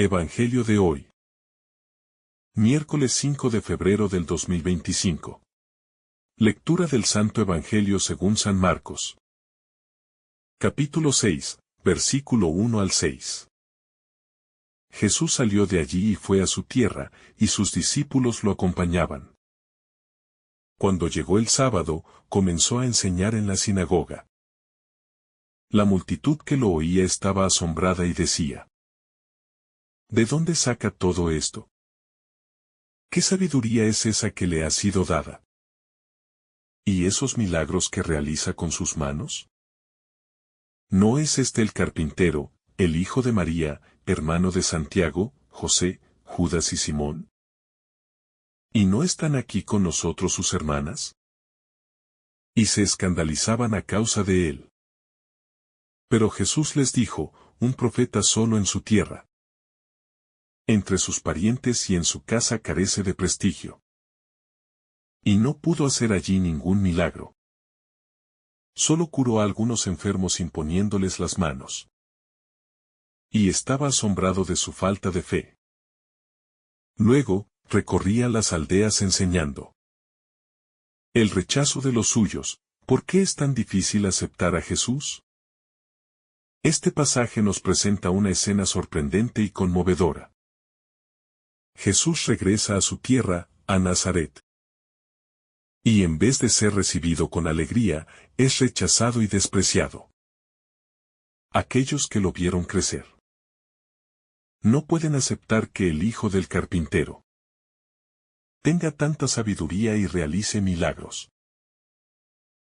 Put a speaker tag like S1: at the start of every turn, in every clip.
S1: Evangelio de hoy. Miércoles 5 de febrero del 2025. Lectura del Santo Evangelio según San Marcos. Capítulo 6, versículo 1 al 6. Jesús salió de allí y fue a su tierra, y sus discípulos lo acompañaban. Cuando llegó el sábado, comenzó a enseñar en la sinagoga. La multitud que lo oía estaba asombrada y decía: ¿De dónde saca todo esto? ¿Qué sabiduría es esa que le ha sido dada? ¿Y esos milagros que realiza con sus manos? ¿No es este el carpintero, el hijo de María, hermano de Santiago, José, Judas y Simón? ¿Y no están aquí con nosotros sus hermanas? Y se escandalizaban a causa de él. Pero Jesús les dijo: un profeta solo en su tierra, entre sus parientes y en su casa, carece de prestigio. Y no pudo hacer allí ningún milagro. Solo curó a algunos enfermos imponiéndoles las manos. Y estaba asombrado de su falta de fe. Luego, recorría las aldeas enseñando. El rechazo de los suyos. ¿Por qué es tan difícil aceptar a Jesús? Este pasaje nos presenta una escena sorprendente y conmovedora. Jesús regresa a su tierra, a Nazaret. Y en vez de ser recibido con alegría, es rechazado y despreciado. Aquellos que lo vieron crecer no pueden aceptar que el hijo del carpintero tenga tanta sabiduría y realice milagros.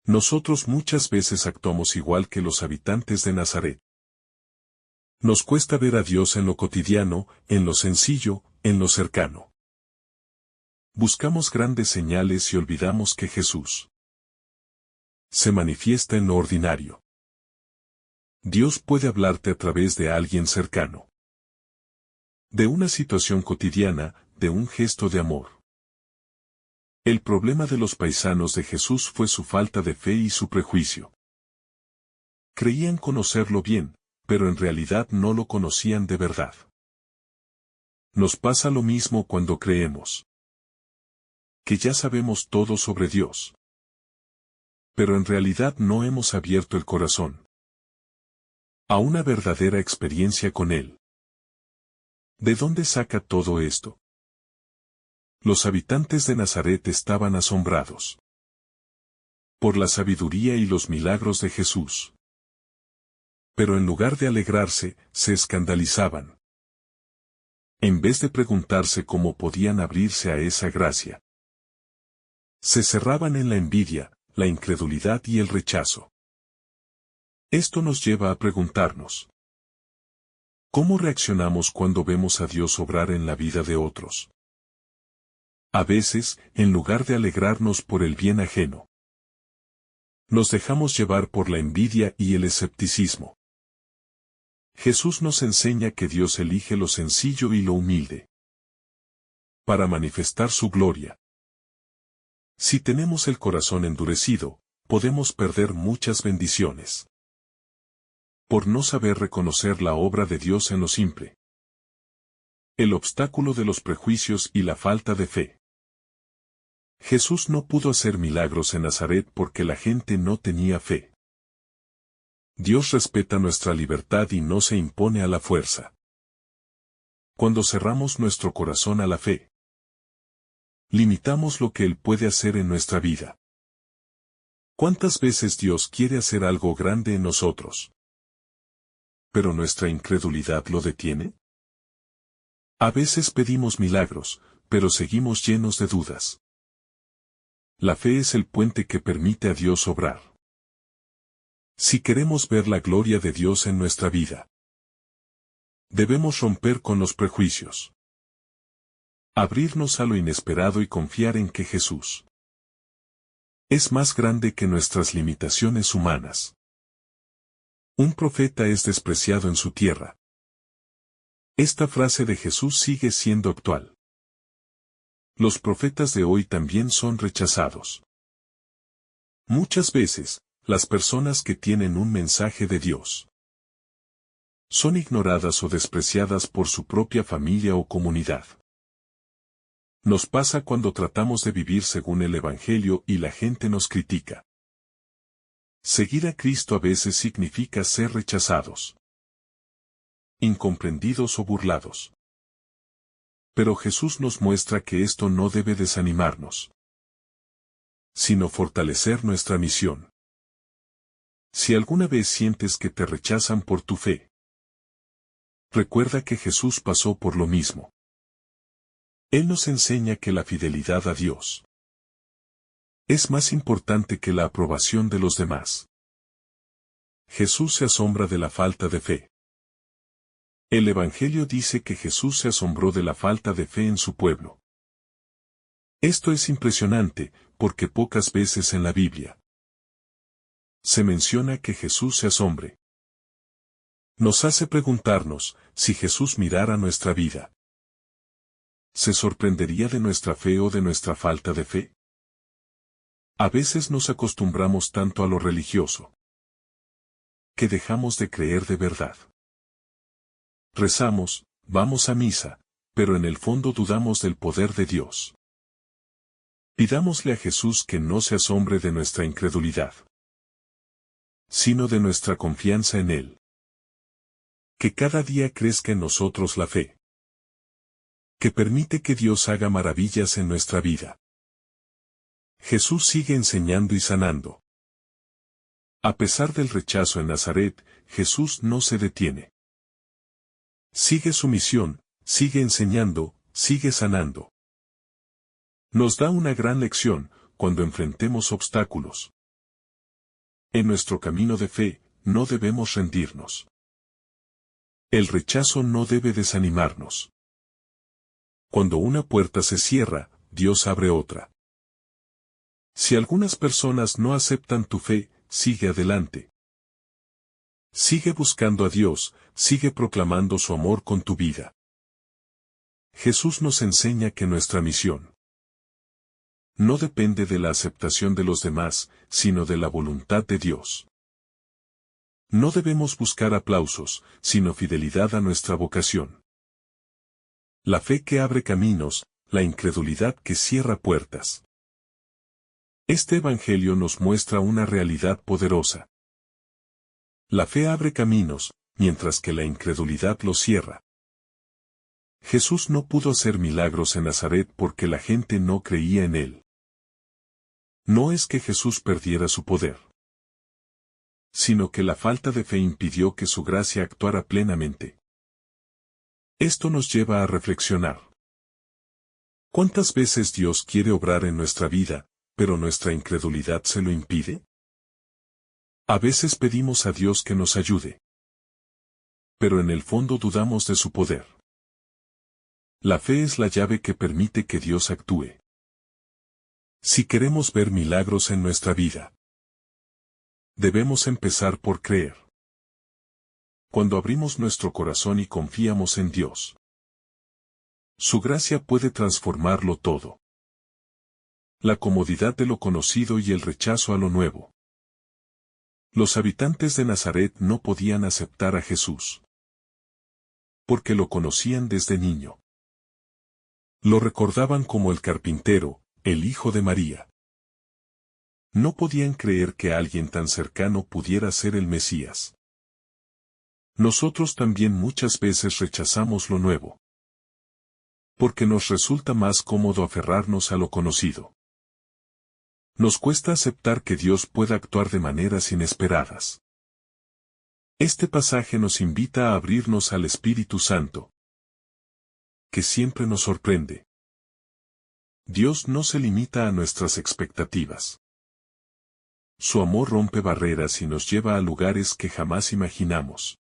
S1: Nosotros muchas veces actuamos igual que los habitantes de Nazaret. Nos cuesta ver a Dios en lo cotidiano, en lo sencillo, en lo cercano. Buscamos grandes señales y olvidamos que Jesús se manifiesta en lo ordinario. Dios puede hablarte a través de alguien cercano, de una situación cotidiana, de un gesto de amor. El problema de los paisanos de Jesús fue su falta de fe y su prejuicio. Creían conocerlo bien, pero en realidad no lo conocían de verdad. Nos pasa lo mismo cuando creemos que ya sabemos todo sobre Dios, pero en realidad no hemos abierto el corazón a una verdadera experiencia con Él. ¿De dónde saca todo esto? Los habitantes de Nazaret estaban asombrados por la sabiduría y los milagros de Jesús. Pero en lugar de alegrarse, se escandalizaban. En vez de preguntarse cómo podían abrirse a esa gracia, se cerraban en la envidia, la incredulidad y el rechazo. Esto nos lleva a preguntarnos: ¿cómo reaccionamos cuando vemos a Dios obrar en la vida de otros? A veces, en lugar de alegrarnos por el bien ajeno, nos dejamos llevar por la envidia y el escepticismo. Jesús nos enseña que Dios elige lo sencillo y lo humilde para manifestar su gloria. Si tenemos el corazón endurecido, podemos perder muchas bendiciones por no saber reconocer la obra de Dios en lo simple. El obstáculo de los prejuicios y la falta de fe. Jesús no pudo hacer milagros en Nazaret porque la gente no tenía fe. Dios respeta nuestra libertad y no se impone a la fuerza. Cuando cerramos nuestro corazón a la fe, limitamos lo que Él puede hacer en nuestra vida. ¿Cuántas veces Dios quiere hacer algo grande en nosotros, pero nuestra incredulidad lo detiene? A veces pedimos milagros, pero seguimos llenos de dudas. La fe es el puente que permite a Dios obrar. Si queremos ver la gloria de Dios en nuestra vida, debemos romper con los prejuicios, abrirnos a lo inesperado y confiar en que Jesús es más grande que nuestras limitaciones humanas. Un profeta es despreciado en su tierra. Esta frase de Jesús sigue siendo actual. Los profetas de hoy también son rechazados. Muchas veces, las personas que tienen un mensaje de Dios Son ignoradas o despreciadas por su propia familia o comunidad. Nos pasa cuando tratamos de vivir según el Evangelio y la gente nos critica. Seguir a Cristo a veces significa ser rechazados, incomprendidos o burlados. Pero Jesús nos muestra que esto no debe desanimarnos, sino fortalecer nuestra misión. Si alguna vez sientes que te rechazan por tu fe, recuerda que Jesús pasó por lo mismo. Él nos enseña que la fidelidad a Dios es más importante que la aprobación de los demás. Jesús se asombra de la falta de fe. El Evangelio dice que Jesús se asombró de la falta de fe en su pueblo. Esto es impresionante, porque pocas veces en la Biblia se menciona que Jesús se asombre. Nos hace preguntarnos, si Jesús mirara nuestra vida, ¿se sorprendería de nuestra fe o de nuestra falta de fe? A veces nos acostumbramos tanto a lo religioso que dejamos de creer de verdad. Rezamos, vamos a misa, pero en el fondo dudamos del poder de Dios. Pidámosle a Jesús que no se asombre de nuestra incredulidad, sino de nuestra confianza en Él. Que cada día crezca en nosotros la fe, que permite que Dios haga maravillas en nuestra vida. Jesús sigue enseñando y sanando. A pesar del rechazo en Nazaret, Jesús no se detiene. Sigue su misión, sigue enseñando, sigue sanando. Nos da una gran lección cuando enfrentemos obstáculos. En nuestro camino de fe, no debemos rendirnos. El rechazo no debe desanimarnos. Cuando una puerta se cierra, Dios abre otra. Si algunas personas no aceptan tu fe, sigue adelante. Sigue buscando a Dios, sigue proclamando su amor con tu vida. Jesús nos enseña que nuestra misión no depende de la aceptación de los demás, sino de la voluntad de Dios. No debemos buscar aplausos, sino fidelidad a nuestra vocación. La fe que abre caminos, la incredulidad que cierra puertas. Este Evangelio nos muestra una realidad poderosa. La fe abre caminos, mientras que la incredulidad los cierra. Jesús no pudo hacer milagros en Nazaret porque la gente no creía en Él. No es que Jesús perdiera su poder, sino que la falta de fe impidió que su gracia actuara plenamente. Esto nos lleva a reflexionar. ¿Cuántas veces Dios quiere obrar en nuestra vida, pero nuestra incredulidad se lo impide? A veces pedimos a Dios que nos ayude, pero en el fondo dudamos de su poder. La fe es la llave que permite que Dios actúe. Si queremos ver milagros en nuestra vida, debemos empezar por creer. Cuando abrimos nuestro corazón y confiamos en Dios, su gracia puede transformarlo todo. La comodidad de lo conocido y el rechazo a lo nuevo. Los habitantes de Nazaret no podían aceptar a Jesús, porque lo conocían desde niño. Lo recordaban como el carpintero, el hijo de María. No podían creer que alguien tan cercano pudiera ser el Mesías. Nosotros también muchas veces rechazamos lo nuevo, porque nos resulta más cómodo aferrarnos a lo conocido. Nos cuesta aceptar que Dios pueda actuar de maneras inesperadas. Este pasaje nos invita a abrirnos al Espíritu Santo, que siempre nos sorprende. Dios no se limita a nuestras expectativas. Su amor rompe barreras y nos lleva a lugares que jamás imaginamos.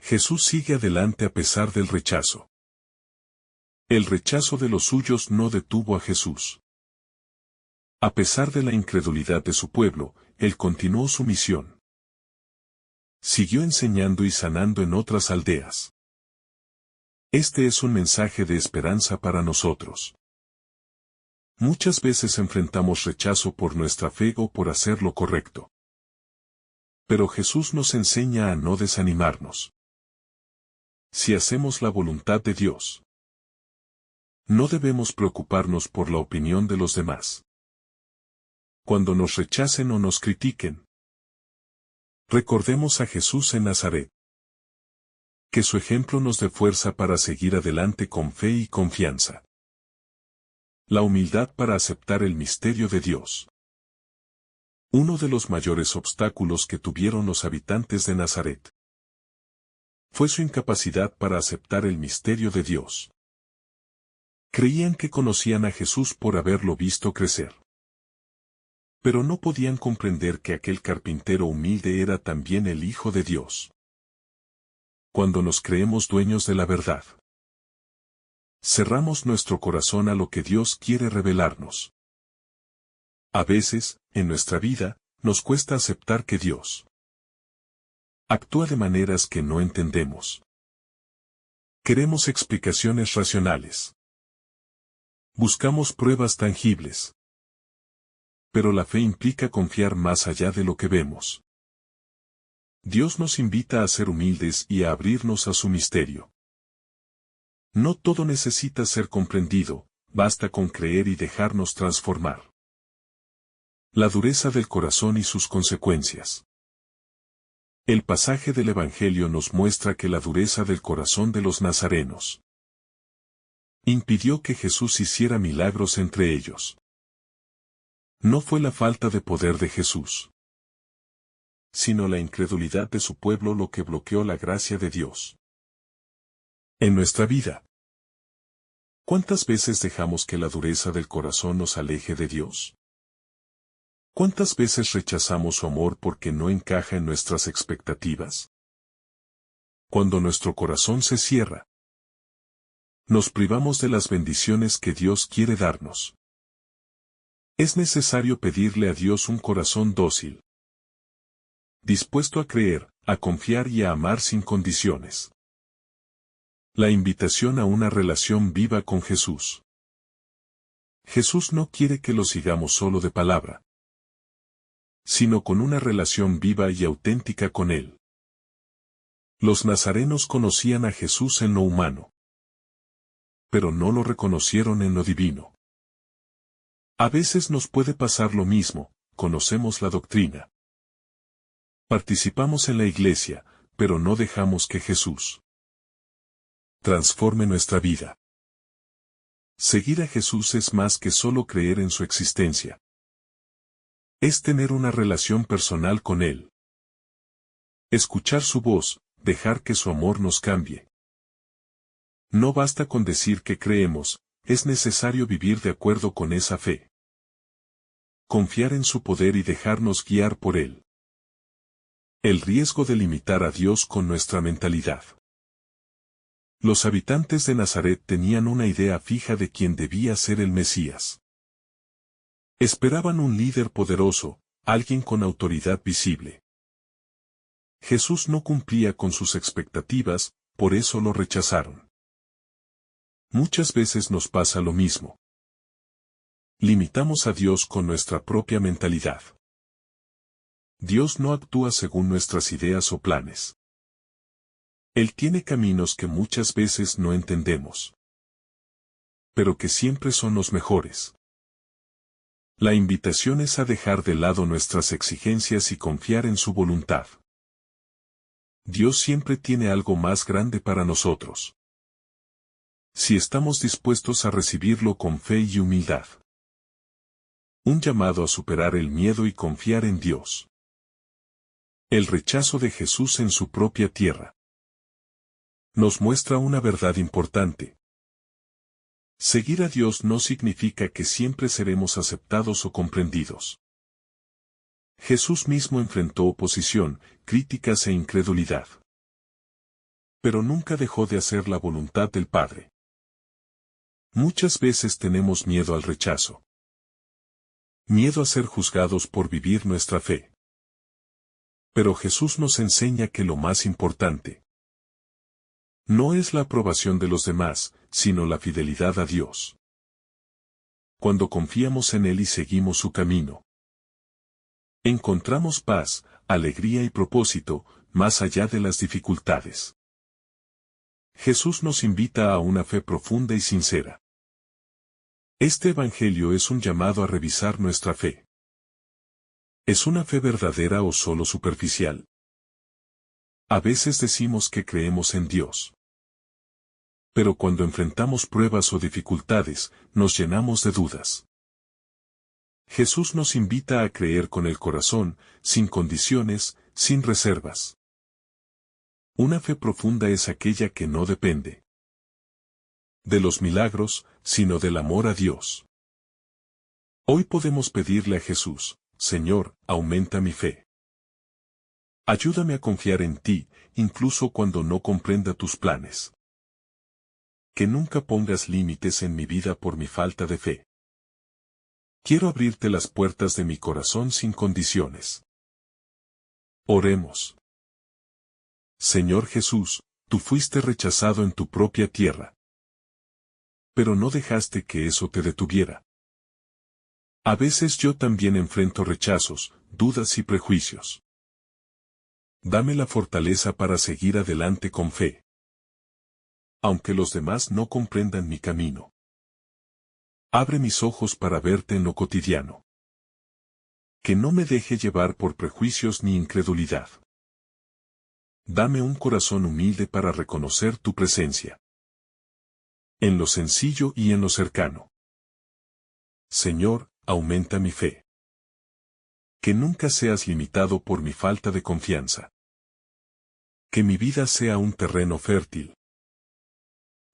S1: Jesús sigue adelante a pesar del rechazo. El rechazo de los suyos no detuvo a Jesús. A pesar de la incredulidad de su pueblo, Él continuó su misión. Siguió enseñando y sanando en otras aldeas. Este es un mensaje de esperanza para nosotros. Muchas veces enfrentamos rechazo por nuestra fe o por hacer lo correcto. Pero Jesús nos enseña a no desanimarnos. Si hacemos la voluntad de Dios, no debemos preocuparnos por la opinión de los demás. Cuando nos rechacen o nos critiquen, recordemos a Jesús en Nazaret. Que su ejemplo nos dé fuerza para seguir adelante con fe y confianza. La humildad para aceptar el misterio de Dios. Uno de los mayores obstáculos que tuvieron los habitantes de Nazaret fue su incapacidad para aceptar el misterio de Dios. Creían que conocían a Jesús por haberlo visto crecer. Pero no podían comprender que aquel carpintero humilde era también el Hijo de Dios. Cuando nos creemos dueños de la verdad, cerramos nuestro corazón a lo que Dios quiere revelarnos. A veces, en nuestra vida, nos cuesta aceptar que Dios actúa de maneras que no entendemos. Queremos explicaciones racionales. Buscamos pruebas tangibles. Pero la fe implica confiar más allá de lo que vemos. Dios nos invita a ser humildes y a abrirnos a su misterio. No todo necesita ser comprendido, basta con creer y dejarnos transformar. La dureza del corazón y sus consecuencias. El pasaje del Evangelio nos muestra que la dureza del corazón de los nazarenos impidió que Jesús hiciera milagros entre ellos. No fue la falta de poder de Jesús, sino la incredulidad de su pueblo lo que bloqueó la gracia de Dios. En nuestra vida, ¿cuántas veces dejamos que la dureza del corazón nos aleje de Dios? ¿Cuántas veces rechazamos su amor porque no encaja en nuestras expectativas? Cuando nuestro corazón se cierra, nos privamos de las bendiciones que Dios quiere darnos. Es necesario pedirle a Dios un corazón dócil, dispuesto a creer, a confiar y a amar sin condiciones. La invitación a una relación viva con Jesús. Jesús no quiere que lo sigamos solo de palabra, sino con una relación viva y auténtica con Él. Los nazarenos conocían a Jesús en lo humano, pero no lo reconocieron en lo divino. A veces nos puede pasar lo mismo, conocemos la doctrina. Participamos en la iglesia, pero no dejamos que Jesús transforme nuestra vida. Seguir a Jesús es más que solo creer en su existencia. Es tener una relación personal con Él. Escuchar su voz, dejar que su amor nos cambie. No basta con decir que creemos, es necesario vivir de acuerdo con esa fe. Confiar en su poder y dejarnos guiar por Él. El riesgo de limitar a Dios con nuestra mentalidad. Los habitantes de Nazaret tenían una idea fija de quién debía ser el Mesías. Esperaban un líder poderoso, alguien con autoridad visible. Jesús no cumplía con sus expectativas, por eso lo rechazaron. Muchas veces nos pasa lo mismo. Limitamos a Dios con nuestra propia mentalidad. Dios no actúa según nuestras ideas o planes. Él tiene caminos que muchas veces no entendemos, pero que siempre son los mejores. La invitación es a dejar de lado nuestras exigencias y confiar en su voluntad. Dios siempre tiene algo más grande para nosotros, si estamos dispuestos a recibirlo con fe y humildad. Un llamado a superar el miedo y confiar en Dios. El rechazo de Jesús en su propia tierra nos muestra una verdad importante. Seguir a Dios no significa que siempre seremos aceptados o comprendidos. Jesús mismo enfrentó oposición, críticas e incredulidad. Pero nunca dejó de hacer la voluntad del Padre. Muchas veces tenemos miedo al rechazo. Miedo a ser juzgados por vivir nuestra fe. Pero Jesús nos enseña que lo más importante no es la aprobación de los demás, sino la fidelidad a Dios. Cuando confiamos en Él y seguimos su camino, encontramos paz, alegría y propósito, más allá de las dificultades. Jesús nos invita a una fe profunda y sincera. Este Evangelio es un llamado a revisar nuestra fe. ¿Es una fe verdadera o solo superficial? A veces decimos que creemos en Dios. Pero cuando enfrentamos pruebas o dificultades, nos llenamos de dudas. Jesús nos invita a creer con el corazón, sin condiciones, sin reservas. Una fe profunda es aquella que no depende de los milagros, sino del amor a Dios. Hoy podemos pedirle a Jesús: Señor, aumenta mi fe. Ayúdame a confiar en ti, incluso cuando no comprenda tus planes. Que nunca pongas límites en mi vida por mi falta de fe. Quiero abrirte las puertas de mi corazón sin condiciones. Oremos. Señor Jesús, tú fuiste rechazado en tu propia tierra. Pero no dejaste que eso te detuviera. A veces yo también enfrento rechazos, dudas y prejuicios. Dame la fortaleza para seguir adelante con fe. Aunque los demás no comprendan mi camino. Abre mis ojos para verte en lo cotidiano. Que no me deje llevar por prejuicios ni incredulidad. Dame un corazón humilde para reconocer tu presencia. En lo sencillo y en lo cercano. Señor, aumenta mi fe. Que nunca seas limitado por mi falta de confianza. Que mi vida sea un terreno fértil,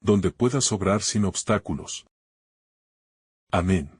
S1: donde puedas obrar sin obstáculos. Amén.